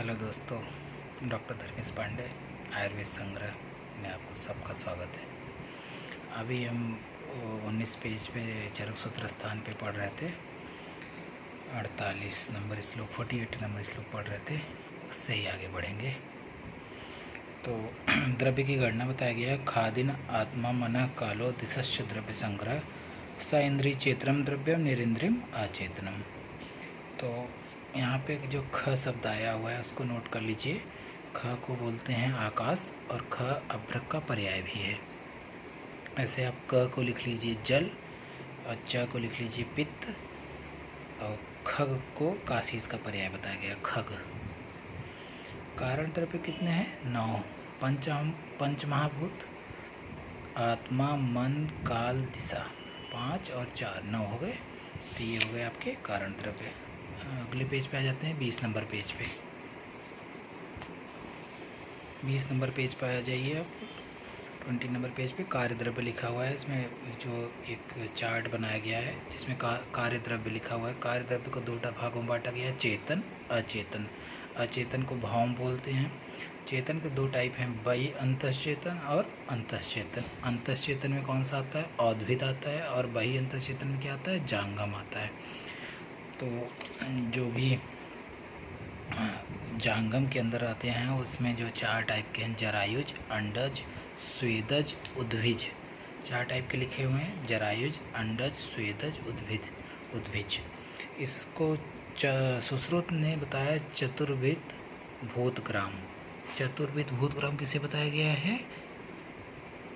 Hello दोस्तों, doctor Dharmesh Pandey Ayurveda संग्रह में आपको सबका स्वागत है। अभी हम 19 पेज पे चरक सूत्र स्थान पे पढ़ रहे थे। 48 नंबर श्लोक 48 नंबर श्लोक पढ़ रहे थे, उससे ही आगे बढ़ेंगे। तो द्रव्य की गणना बताया गया। खादिन आत्मा मना कालो दिशश्च द्रव्य संग्रह स इंद्रिय चेतनम द्रव्यम निरिंद्रियम अचेतनम। तो यहाँ पे जो ख शब्द आया हुआ है उसको नोट कर लीजिए। ख को बोलते हैं आकाश और ख अभ्रक का पर्याय भी है। ऐसे आप क को लिख लीजिए जल और च को लिख लीजिए पित्त और खग को काशीस का पर्याय बताया गया खग। कारण द्रव्य कितने हैं? 9। पंच महाभूत आत्मा मन काल दिशा 5 और 4 9 हो गए। तो ये हो गए आपके कारण द्रव्य। अगले पेज पे आ जाते हैं। 20 नंबर पेज पे 20 नंबर पेज पे आ जाइए आप। 20 नंबर पेज पे कार्य द्रव्य लिखा हुआ है। इसमें जो एक चार्ट बनाया गया है जिसमें कार्य द्रव्य लिखा हुआ है। कार्य द्रव्य को 2 भागों में बांटा गया है, चेतन अचेतन। अचेतन को भौम बोलते हैं। चेतन के 2 टाइप हैं, बाह्य अंतश्चेतन और अंतश्चेतन। अंतश्चेतन में कौन सा आता है? औद्भिद आता है। और बाह्य अंतश्चेतन में क्या आता है? जांगम आता है। तो जो भी जांगम के अंदर आते हैं उसमें जो 4 टाइप के हैं, जरायुज, अंडज, स्वेदज, उद्भिज। 4 टाइप के लिखे हुए हैं, जरायुज, अंडज, स्वेदज, उद्भिज। इसको सुश्रुत ने बताया चतुर्विध भूतग्राम। चतुर्विध भूतग्राम किसे बताया गया है?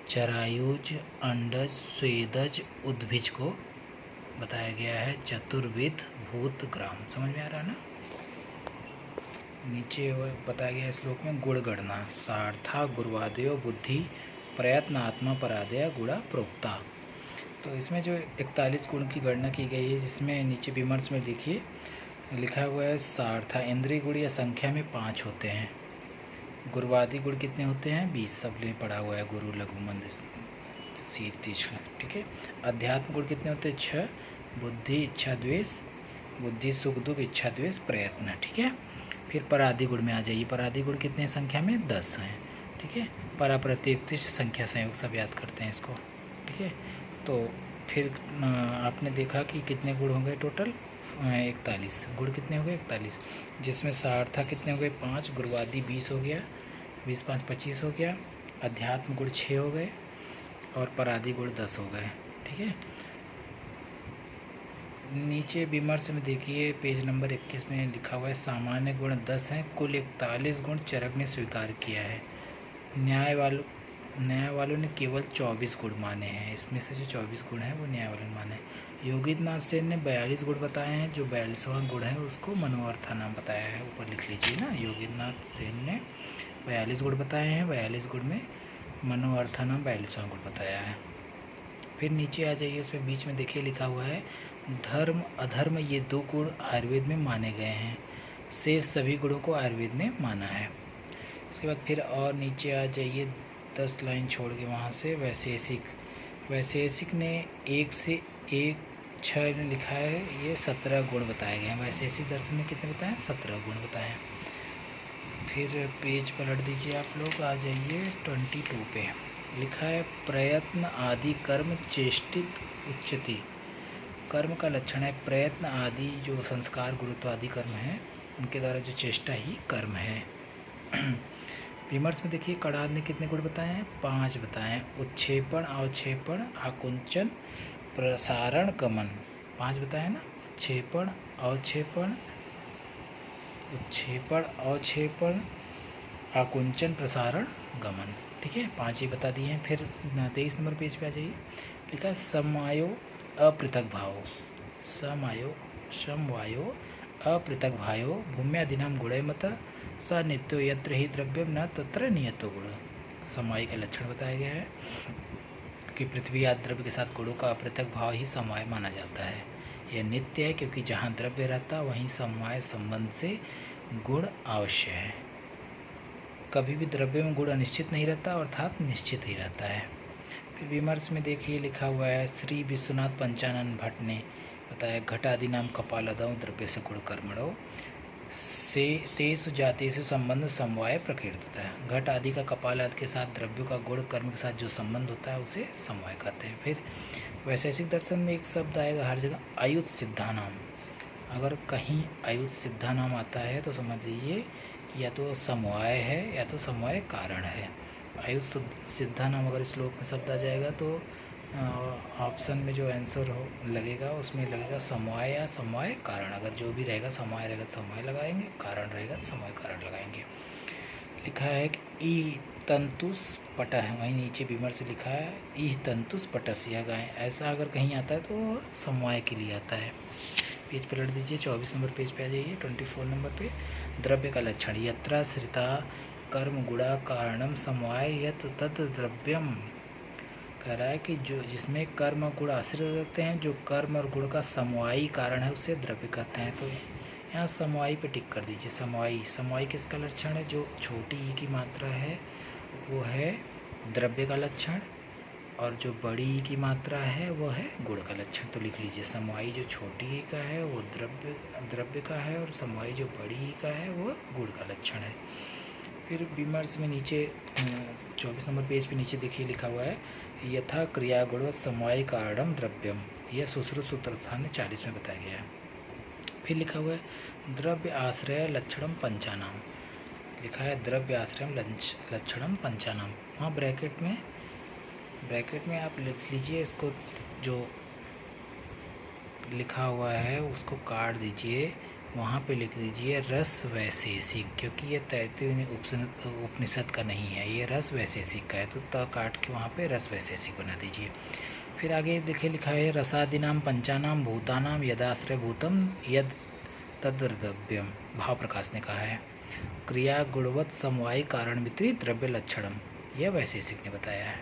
जरायुज, अंडज, स्वेदज, उद्भिज को बताया गया है चतुर्विध भूतग्राम। समझ में आ रहा है ना? नीचे बताया गया श्लोक में गुण गणना। सार्था गुरुवादयो बुद्धि प्रयत्न आत्मा परादया गुणा प्रोक्ता। तो इसमें जो 41 गुण की गणना की गई है, जिसमें नीचे विमर्श में देखिए लिखा हुआ है सार्था इंद्रिय गुण या संख्या में 5 होते हैं। गुरुवादी गुण कितने होते हैं? 20 सब ने पढ़ा हुआ है, गुरु लघु मंद शीत तीक्ष्ण। ठीक है। अध्यात्म गुण कितने होते हैं? 6। बुद्धि इच्छा द्वेष, बुद्धि सुख दुख इच्छा द्वेष प्रयत्न। ठीक है। फिर परादि गुण में आ जाइए। परादि गुण कितने संख्या में? 10 हैं। ठीक है। परा प्रत्युक्त संख्या संयोग सब याद करते हैं इसको। ठीक है। तो फिर आपने देखा कि कितने गुण होंगे टोटल? 41 गुण कितने हो गए? 41, जिसमें सार्था कितने हो गए? 5। गुरुवादी 20 हो गया, 20 5 25 हो गया। अध्यात्म गुण 6 हो गए और परादि गुण 10 हो गए। ठीक है। नीचे विमर्श में देखिए पेज नंबर 21 में लिखा हुआ है सामान्य गुण 10 हैं, कुल 41 गुण चरक ने स्वीकार किया है। न्याय वालों ने केवल 24 गुण माने हैं। इसमें से जो 24 गुण हैं वो न्याय वालों ने माने। योगीनाथ सेन ने 42 गुण बताए हैं। जो 42वां गुण है उसको मनोअर्था नाम बताया है। ऊपर लिख लीजिए ना, योगीनाथ सेन ने 42 गुण बताए हैं। 42 गुण में मनोअर्था नाम 42वां गुण बताया है। फिर नीचे आ जाइए, उसमें बीच में देखिए लिखा हुआ है धर्म अधर्म, ये 2 गुण आयुर्वेद में माने गए हैं। शेष सभी गुणों को आयुर्वेद ने माना है। इसके बाद फिर और नीचे आ जाइए 10 लाइन छोड़ के वहाँ से वैशेषिक ने 1 से 6 ने लिखा है, ये 17 गुण बताए गए हैं। वैशेषिक दर्शन में कितने बताए हैं? 17 गुण बताए हैं। फिर पेज पलट दीजिए आप लोग, आ जाइए 22 पे लिखा है प्रयत्न आदि कर्म चेष्टित उच्चति। कर्म का लक्षण है प्रयत्न आदि, जो संस्कार गुरुत्व आदि कर्म है उनके द्वारा जो चेष्टा ही कर्म है। विमर्श में देखिए कड़ाद ने कितने गुण बताए हैं? 5 बताए हैं। उत्क्षेपण अवक्षेपण आकुंचन प्रसारण गमन 5 बताए ना। उत्क्षेपण अवक्षेपण आकुंचन प्रसारण गमन। ठीक है, 5 ही बता दिए हैं। फिर 23 नंबर पेज पे आ जाइए, लिखा समवायो अपृथक भाव। समवायो अपृथक भायो भूम्यादिनाम गुणे मत स नित्यो यत्र ही द्रव्यम न तत्र नियतो गुण। समवाय का लक्षण बताया गया है कि पृथ्वी आदि द्रव्य के साथ गुणों का अपृथक भाव ही समवाय माना जाता है। यह नित्य है क्योंकि जहाँ द्रव्य रहता वहीं समवाय संबंध से गुण अवश्य है। कभी भी द्रव्य में गुण अनिश्चित नहीं रहता, अर्थात निश्चित ही रहता है। फिर विमर्श में देखिए लिखा हुआ है श्री विश्वनाथ पंचानन भट्ट ने बताया घटादि नाम कपालदौ द्रव्य से गुण कर्मणो। से तेसु जातेषु संबंध समवाय प्रकृतता है। घट आदि का कपाल आदि के साथ द्रव्यों का गुण कर्म के साथ जो संबंध होता है उसे समवाय कहते हैं। फिर वैशेषिक दर्शन में एक शब्द आएगा हर जगह, आयुत सिद्धा नाम। अगर कहीं आयुत सिद्धा नाम आता है तो समझ लीजिए कि या तो समवाय है या तो समवाय कारण है। आयुत सिद्धा नाम अगर श्लोक में शब्द आ जाएगा तो ऑप्शन में जो आंसर हो लगेगा उसमें लगेगा समवाय या समवाय कारण। अगर जो भी रहेगा समवाय रहेगा तो समवाय लगाएंगे, कारण रहेगा तो समवाय कारण लगाएंगे। लिखा है कि ई तंतुस पट है, वहीं नीचे बीमर से लिखा है ई तंतुस पटस या गाय। ऐसा अगर कहीं आता है तो समवाय के लिए आता है। पेज पलट दीजिए, 24 नंबर पेज पे आ जाइए। 24 नंबर पे द्रव्य का लक्षण, यत्राश्रिता कर्म गुणा कारणम समवाय यत तद द्रव्यम। कह रहा है कि जो जिसमें कर्म और गुण आश्रित रहते हैं, जो कर्म और गुण का समवायी कारण है उसे द्रव्य कहते हैं। तो यहाँ समवायी पे टिक कर दीजिए। समवायी किसका लक्षण है? जो छोटी ई की मात्रा है वो है द्रव्य का लक्षण, और जो बड़ी ई की मात्रा है वो है गुण का लक्षण। तो लिख लीजिए समवायी जो छोटी ई का है वो द्रव्य का है, और समवायी जो बड़ी ई का है वो गुण का लक्षण है। फिर विमर्श में नीचे 24 नंबर पेज पे नीचे देखिए लिखा हुआ है यथा क्रिया गुण समवाय कारणम द्रव्यम। यह सुश्रुत सूत्रस्थान में 40 में बताया गया है। फिर लिखा हुआ है द्रव्य आश्रय लक्षणम पंचानाम। लिखा है द्रव्य आश्रय लक्षणम पंचानाम। वहाँ ब्रैकेट में आप लिख लीजिए, इसको जो लिखा हुआ है उसको काट दीजिए, वहाँ पे लिख दीजिए रस वैशेषिक, क्योंकि ये तैत्तिरीय उपनिषद का नहीं है, ये रस वैशेषिक का है। तो त काट के वहाँ पे रस वैशेषिक बना दीजिए। फिर आगे देखिए लिखा है रसादिनाम पंचानाम भूतानाम यदाश्रय भूतम यद तद्द्रव्यम। भाव प्रकाश ने कहा है क्रिया गुणवत् समवायी कारण वितरित द्रव्य लक्षणम, यह वैशेषिक ने बताया है।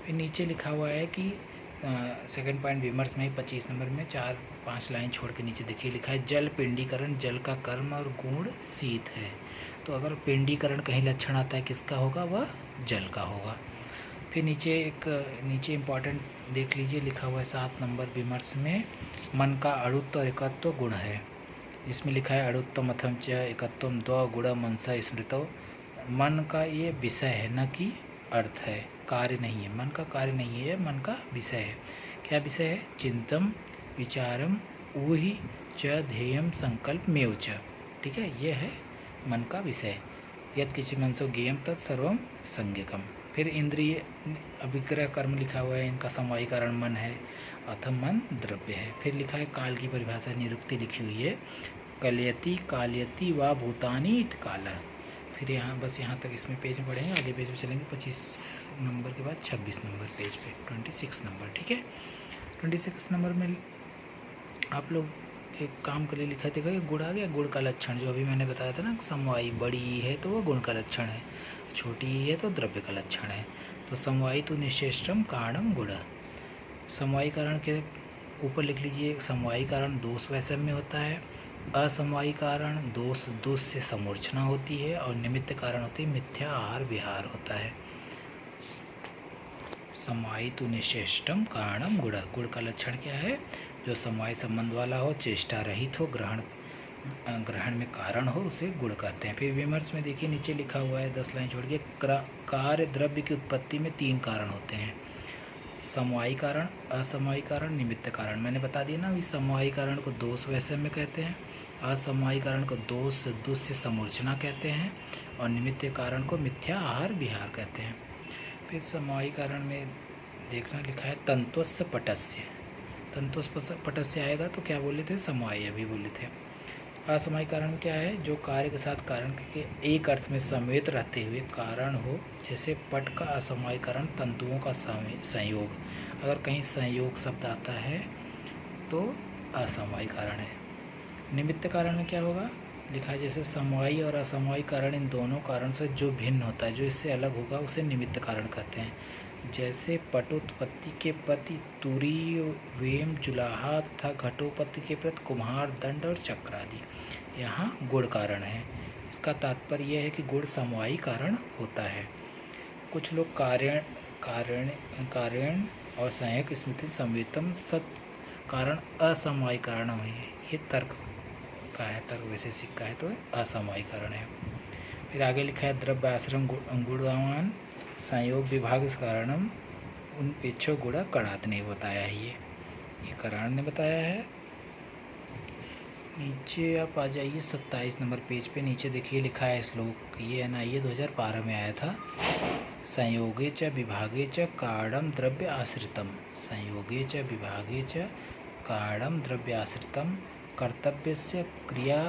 फिर नीचे लिखा हुआ है कि सेकंड पॉइंट विमर्श में 25 नंबर में 4-5 लाइन छोड़ के नीचे देखिए लिखा है जल पिंडीकरण, जल का कर्म और गुण शीत है। तो अगर पिंडीकरण कहीं लक्षण आता है किसका होगा? वह जल का होगा। फिर नीचे इम्पॉर्टेंट देख लीजिए लिखा हुआ है 7 नंबर विमर्श में मन का अणुत्व और एकत्व गुण है। इसमें लिखा है अणुत्वम अथम च एकत्वम द्व गुण मनसा स्मृतौ। मन का ये विषय है, न कि अर्थ है, कार्य नहीं है। मन का कार्य नहीं है, मन का विषय है। क्या विषय है? चिंतम विचारम ऊहि च ध्येयम संकल्प मेव च। ठीक है, यह है मन का विषय। यद किसी मनसो ज्ञेयम तत्सर्वम संज्ञकम। फिर इंद्रिय अभिग्रह कर्म लिखा हुआ है, इनका समवायी कारण मन है, अथम मन द्रव्य है। फिर लिखा है काल की परिभाषा निरुक्ति लिखी हुई है कलयति कालयति व भूतानि इत काल। फिर यहाँ तक इसमें पेज में पढ़ेंगे, आगे पेज में चलेंगे 25 नंबर के बाद 26 नंबर पेज पे 26 नंबर। ठीक है, 26 नंबर में आप लोग एक काम के लिए लिखा देखा गुण आ गया। गुण का लक्षण जो अभी मैंने बताया था ना, समवायी बड़ी है तो वो गुण का लक्षण है, छोटी है तो द्रव्य का लक्षण है। तो समवायी तो निश्चेष्टम कारणम गुण। समवायी कारण के ऊपर लिख लीजिए समवायी कारण दोष वैषम्य होता है, असमवायी कारण दोष से समूर्छना होती है, और निमित्त कारण होती है मिथ्या आहार विहार होता है। समवायी तो निश्चेष्टम कारणम गुण। गुण का लक्षण क्या है? जो समवाय संबंध वाला हो, चेष्टा रहित हो, ग्रहण में कारण हो, उसे गुण कहते हैं। फिर विमर्श में देखिए नीचे लिखा हुआ है 10 लाइन छोड़ के कार्य द्रव्य की उत्पत्ति में 3 कारण होते हैं, समवायी कारण, असमवायी कारण, निमित्त कारण। मैंने बता दिया ना, समवायी कारण को दोष वैषम्य कहते हैं, असमवायी कारण को दोष से समूर्छना कहते हैं, और निमित्त कारण को मिथ्या आहार विहार कहते हैं। फिर समवायी कारण में देखना लिखा है तंत्वस्य पटस्य। तंत्वस्य पटस्य आएगा तो क्या बोले थे? समवायी अभी बोले थे। असमवायी कारण क्या है? जो कार्य के साथ कारण के एक अर्थ में समेत रहते हुए कारण हो, जैसे पट का असमवायी कारण तंतुओं का संयोग। अगर कहीं संयोग शब्द आता है तो असमवायी कारण है। निमित्त कारण में क्या होगा? लिखा है जैसे समवायी और असमवायी कारण, इन दोनों कारण से जो भिन्न होता है, जो इससे अलग होगा, उसे निमित्त कारण कहते हैं। जैसे पटोत्पत्ति के प्रति तुरी वेम जुलाहा तथा घटोत्पत्ति के प्रति कुम्हार दंड और चक्र आदि, यहाँ गुण कारण है। इसका तात्पर्य यह है कि गुण समवायी कारण होता है। कुछ लोग कारण और संयोग स्मृति संवेतम सत कारण असमवायी कारण हुए, ये तर्क का है, तर्कवैशेषिक का है तो असमवायीकरण है। फिर आगे लिखा है द्रव्य आश्रम गुणवान संयोग विभाग इस कारणम उन पेक्षो गुणा कणात ने बताया है, ये करण ने बताया है। नीचे आप आ जाइए 27 नंबर पेज पे, नीचे देखिए लिखा है श्लोक, ये NIA 2012 में आया था। संयोगे च विभागे च कारणम द्रव्य आश्रितम, संयोगे च विभागे च कारणम द्रव्य आश्रितम कर्तव्यस्य क्रिया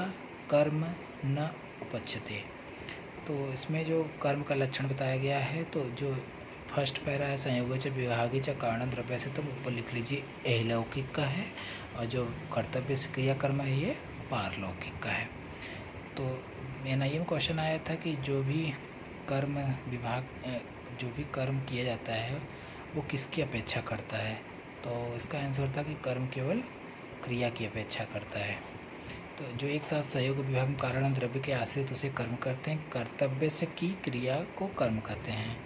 कर्म न उपच्यते। तो इसमें जो कर्म का लक्षण बताया गया है, तो जो फर्स्ट पैरा है संयोगे च विभागे च कारणम द्रव्य आश्रितम, ऊपर लिख लीजिए अहलौकिक का है, और जो कर्तव्य से क्रिया कर्म है ये पारलौकिक का है। तो NIA में क्वेश्चन आया था कि जो भी कर्म विभाग जो भी कर्म किया जाता है वो किसकी अपेक्षा करता है, तो इसका आंसर था कि कर्म केवल क्रिया की अपेक्षा करता है। तो जो एक साथ सहयोग विभाग में कारण द्रव्य के आश्रित उसे कर्म करते हैं, कर्तव्य से की क्रिया को कर्म कहते हैं।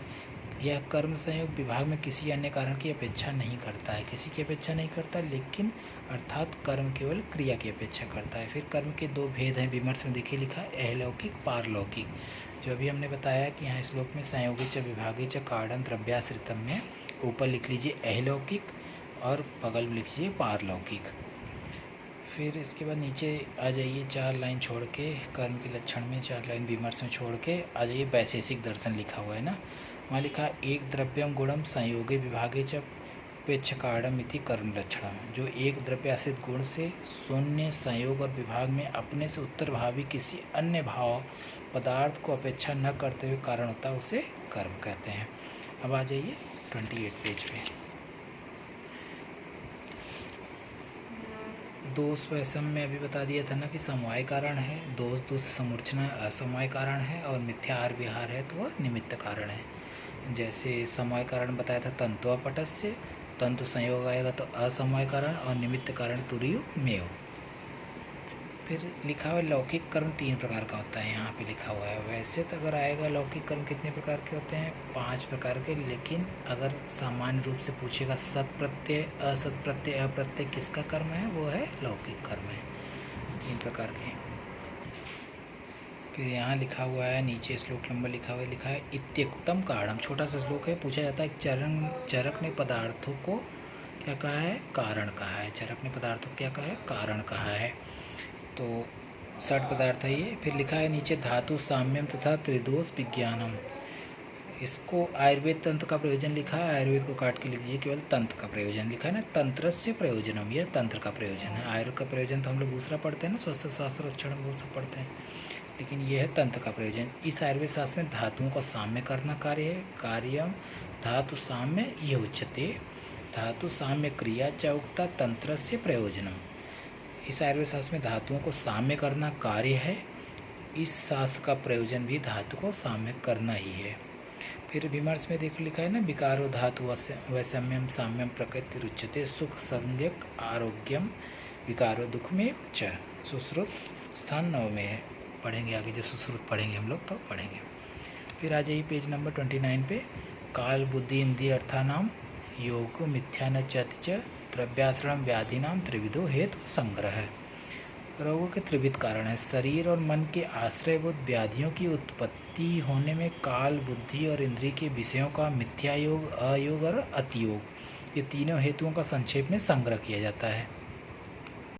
यह कर्म संयोग विभाग में किसी अन्य कारण की अपेक्षा नहीं करता है, किसी की अपेक्षा नहीं करता, लेकिन अर्थात कर्म केवल क्रिया की अपेक्षा करता है। फिर कर्म के दो भेद हैं, विमर्श में देखिए लिखा है अहलौकिक पारलौकिक। जो अभी हमने बताया कि यहाँ श्लोक में संयोगे च विभागे च कारण द्रव्याश्रितम में ऊपर लिख लीजिए अहलौकिक और बगल में लिख लीजिए पारलौकिक। फिर इसके बाद नीचे आ जाइए 4 लाइन छोड़ के, कर्म के लक्षण में 4 लाइन विमर्श में छोड़ के आ जाइए वैशेषिक दर्शन लिखा हुआ है ना, वहाँ लिखा एक द्रव्यम गुणम संयोगे विभागे च पेक्षकारणम इति कर्म लक्षणम। जो एक द्रव्य आश्रित गुण से शून्य संयोग और विभाग में अपने से उत्तरभावी किसी अन्य भाव पदार्थ को अपेक्षा न करते हुए कारण होता है उसे कर्म कहते हैं। अब आ जाइए 28 पेज पे। दोष वैषम्य में अभी बता दिया था ना कि समवाय कारण है, दोष दोष समूर्छना असमवाय कारण है, और मिथ्या आर विहार है तो वह निमित्त कारण है। जैसे समवाय कारण बताया था तंतुपटस्य, तंतु संयोग आएगा तो असमवाय कारण, और निमित्त कारण तुरीय मेव। फिर लिखा हुआ लौकिक कर्म 3 प्रकार का होता है, यहाँ पे लिखा हुआ है। वैसे तो अगर आएगा लौकिक कर्म कितने प्रकार के होते हैं, 5 प्रकार के, लेकिन अगर सामान्य रूप से पूछेगा सत प्रत्यय असत प्रत्यय अप्रत्यय किसका कर्म है, वो है लौकिक कर्म है, 3 प्रकार के। फिर यहाँ लिखा हुआ है नीचे श्लोक नंबर लिखा है इत्युक्तम कारणम, छोटा सा श्लोक है, पूछा जाता है चरक ने पदार्थों को क्या कहा है, कारण कहा है। चरक ने पदार्थों को क्या कहा है, कारण कहा है। तो 60 पदार्थ है ये। फिर लिखा है नीचे धातु साम्यम तथा त्रिदोष विज्ञानम, इसको आयुर्वेद तंत्र का प्रयोजन लिखा है, आयुर्वेद को काट के लिख दीजिए, केवल तंत्र का प्रयोजन लिखा है ना, तंत्र से प्रयोजनम, यह तंत्र का प्रयोजन है। आयुर्वेद का प्रयोजन तो हम लोग दूसरा पढ़ते हैं ना, स्वास्थ्य शास्त्र रक्षण वो सब पढ़ते हैं, लेकिन यह है तंत्र का प्रयोजन। इस आयुर्वेद शास्त्र में धातुओं का साम्य करना कार्य है, कार्यम धातु साम्य ये उच्यते, धातु साम्य क्रिया च उक्ता तंत्र से प्रयोजनम। इस आयुर्वेद शास्त्र में धातुओं को साम्य करना कार्य है, इस शास्त्र का प्रयोजन भी धातु को साम्य करना ही है। फिर विमर्श में देखो लिखा है ना, विकारो धातु वैषम्यम साम्यम प्रकृति रुच्यते, सुख संज्ञक आरोग्यम विकारो दुख में उच्च। सुश्रुत स्थान 9 में है, पढ़ेंगे आगे, जब सुश्रुत पढ़ेंगे हम लोग तो पढ़ेंगे। फिर आ जाइए पेज नंबर 29 पे, काल बुद्धि इंद्रिय अर्थानाम योग मिथ्या न च द्रव्याश्रम व्याधि नाम त्रिविधो हेतु संग्रह। रोगों के त्रिविध कारण है, शरीर और मन के आश्रयभूत व्याधियों की उत्पत्ति होने में काल बुद्धि और इंद्रिय के विषयों का मिथ्या योग, अयोग और अतियोग, ये तीनों हेतुओं का संक्षेप में संग्रह किया जाता है।